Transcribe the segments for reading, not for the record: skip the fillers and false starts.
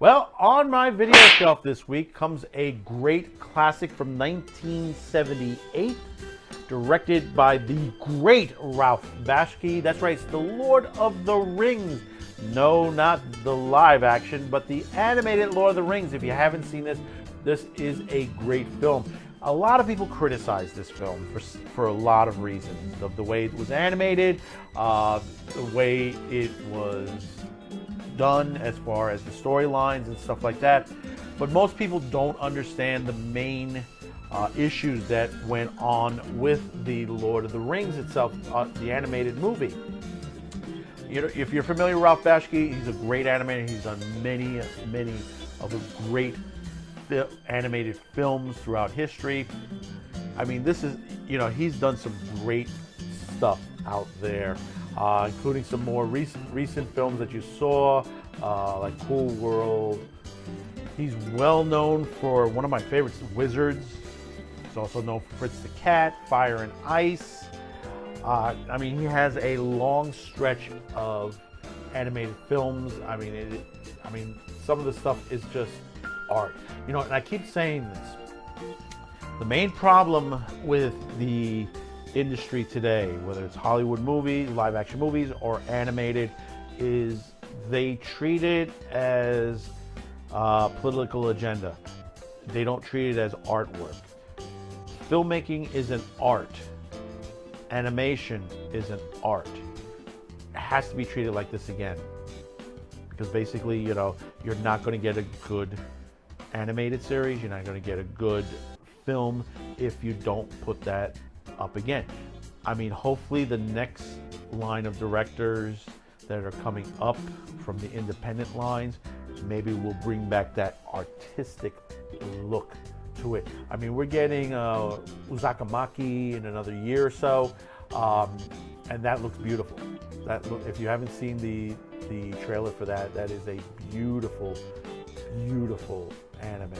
Well, on my video shelf this week comes a great classic from 1978, directed by the great Ralph Bakshi. That's right, it's The Lord of the Rings. No, not the live action, but the animated Lord of the Rings. If you haven't seen this, this is a great film. A lot of people criticize this film for a lot of reasons. The way it was animated, the way it was done as far as the storylines and stuff like that. But most people don't understand the main issues that went on with the Lord of the Rings itself, the animated movie. You know, if you're familiar with Ralph Bakshi, he's a great animator. He's done many of the great animated films throughout history. I mean, this is, you know, he's done some great stuff out there, including some more recent films that you saw, like Cool World. He's well known for one of my favorites, Wizards. He's also known for Fritz the Cat, Fire and Ice. I mean, he has a long stretch of animated films. I mean, some of the stuff is just art. You know, and I keep saying this. The main problem with the industry today, whether it's Hollywood movies, live action movies, or animated, is they treat it as a political agenda. They don't treat it as artwork. Filmmaking is an art. Animation is an art. It has to be treated like this again. Because basically, you know, you're not going to get a good animated series, you're not going to get a good film if you don't put that up again. I mean, hopefully the next line of directors that are coming up from the independent lines maybe will bring back that artistic look to it. I mean, we're getting Uzumaki in another year or so, and that looks beautiful. If you haven't seen the trailer for that, that is a beautiful anime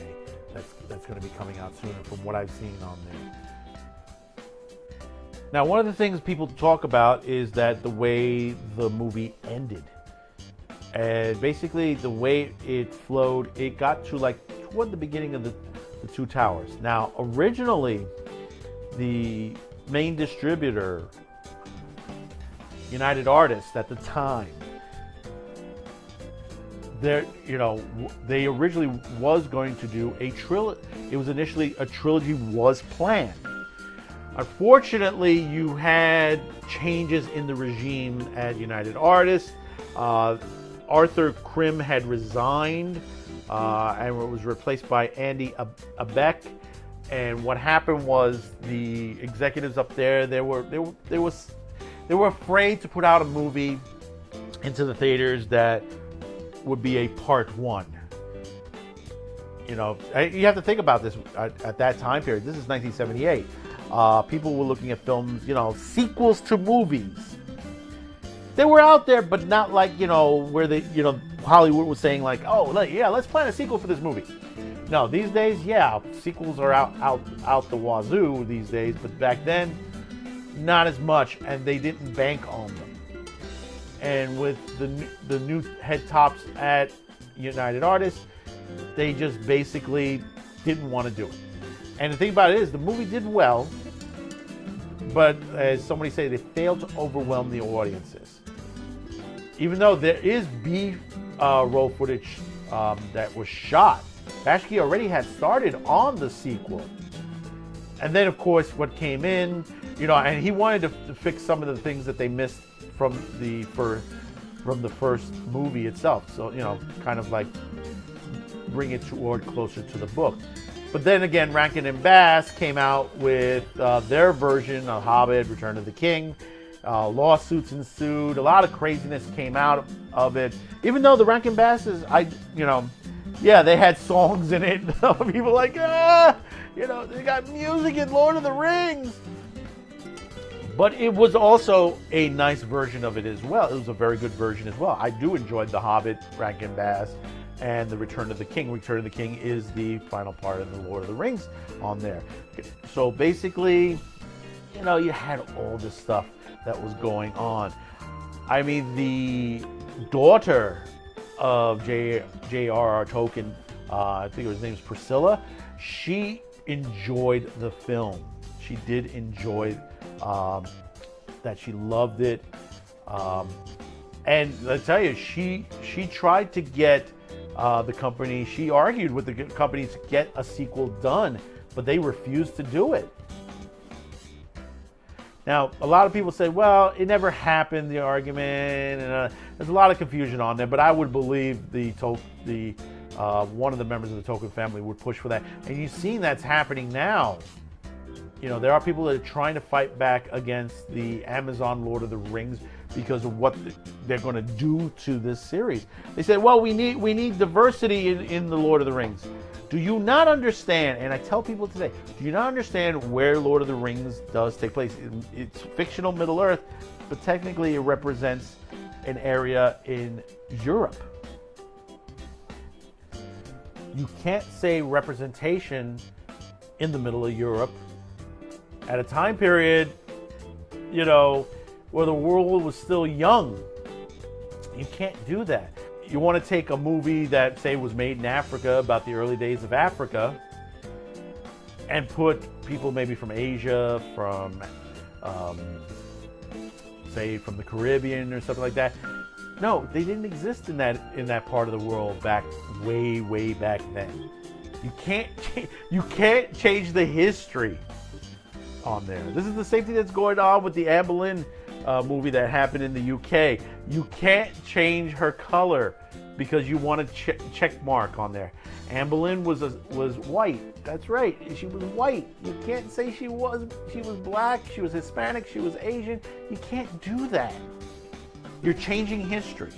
that's going to be coming out soon from what I've seen on there. Now, one of the things people talk about is that the way the movie ended. And basically the way it flowed, it got to like toward the beginning of the Two Towers. Now, originally, the main distributor, United Artists at the time, they originally was going to do a trilogy. It was initially a trilogy was planned. Unfortunately, you had changes in the regime at United Artists. Arthur Krim had resigned and was replaced by Andy Abek. And what happened was the executives up there, they were afraid to put out a movie into the theaters that would be a part one. You know, you have to think about this at that time period. This is 1978. People were looking at films, you know, sequels to movies. They were out there, but not like, you know, where they, you know, Hollywood was saying like, oh, yeah, let's plan a sequel for this movie. No, these days, yeah, sequels are out the wazoo these days, but back then, not as much, and they didn't bank on them. And with the new head tops at United Artists, they just basically didn't want to do it. And the thing about it is, the movie did well, but as somebody said, they failed to overwhelm the audiences. Even though there is B-roll footage that was shot, Bakshi already had started on the sequel. And then, of course, what came in, you know, and he wanted to fix some of the things that they missed from the first movie itself. So, you know, kind of like bring it toward closer to the book. But then again, Rankin and Bass came out with their version of Hobbit, Return of the King. Lawsuits ensued. A lot of craziness came out of it. Even though the Rankin Basses, yeah, they had songs in it. People like, you know, they got music in Lord of the Rings. But it was also a nice version of it as well. It was a very good version as well. I do enjoy The Hobbit, Rankin Bass, and The Return of the King. Return of the King is the final part of the Lord of the Rings on there. So basically, you know, you had all this stuff that was going on. I mean, the daughter of J.R.R. Tolkien, I think his name is Priscilla, she enjoyed the film. She did enjoy that. She loved it. And I tell you, she tried to get the company, she argued with the company to get a sequel done, but they refused to do it. Now, a lot of people say, well, it never happened, the argument, and there's a lot of confusion on there, but I would believe one of the members of the Tolkien family would push for that. And you've seen that's happening now. You know, there are people that are trying to fight back against the Amazon Lord of the Rings because of what they're going to do to this series. They said, well, we need diversity in the Lord of the Rings. Do you not understand, and I tell people today, do you not understand where Lord of the Rings does take place? It's fictional Middle Earth, but technically it represents an area in Europe. You can't say representation in the middle of Europe at a time period, you know, where the world was still young. You can't do that. You want to take a movie that, say, was made in Africa about the early days of Africa and put people maybe from Asia, from, say, from the Caribbean or something like that. No, they didn't exist in that part of the world way back then. You can't change the history on there. This is the same thing that's going on with the Anne Boleyn movie that happened in the UK. You can't change her color because you want a check mark on there. Anne Boleyn was white. That's right. She was white. You can't say she was black, she was Hispanic, she was Asian. You can't do that. You're changing history.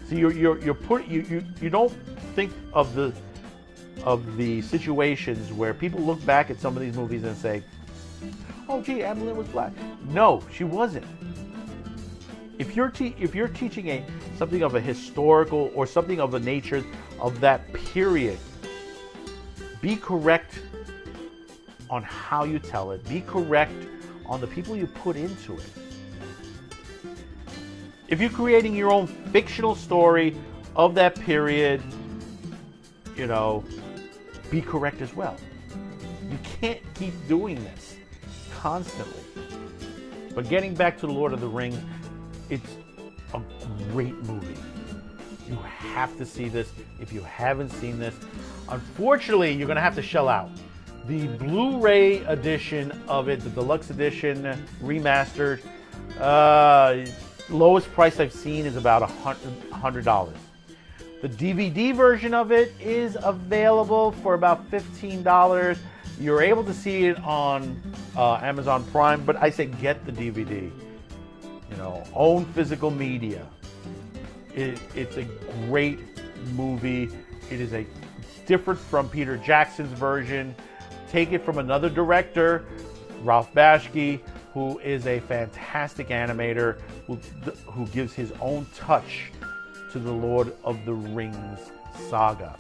So you don't think of the situations where people look back at some of these movies and say, oh gee, Anne Boleyn was black. No, she wasn't. If you're teaching something of a historical or something of the nature of that period, be correct on how you tell it. Be correct on the people you put into it. If you're creating your own fictional story of that period, you know, be correct as well. You can't keep doing this constantly. But getting back to The Lord of the Rings, it's a great movie. You have to see this if you haven't seen this. Unfortunately, you're going to have to shell out. The Blu-ray edition of it, the deluxe edition, remastered, lowest price I've seen is about $100. The DVD version of it is available for about $15. You're able to see it on Amazon Prime, but I say get the DVD. You know, own physical media. It's a great movie. It is different from Peter Jackson's version. Take it from another director, Ralph Bakshi, who is a fantastic animator who gives his own touch to the Lord of the Rings saga.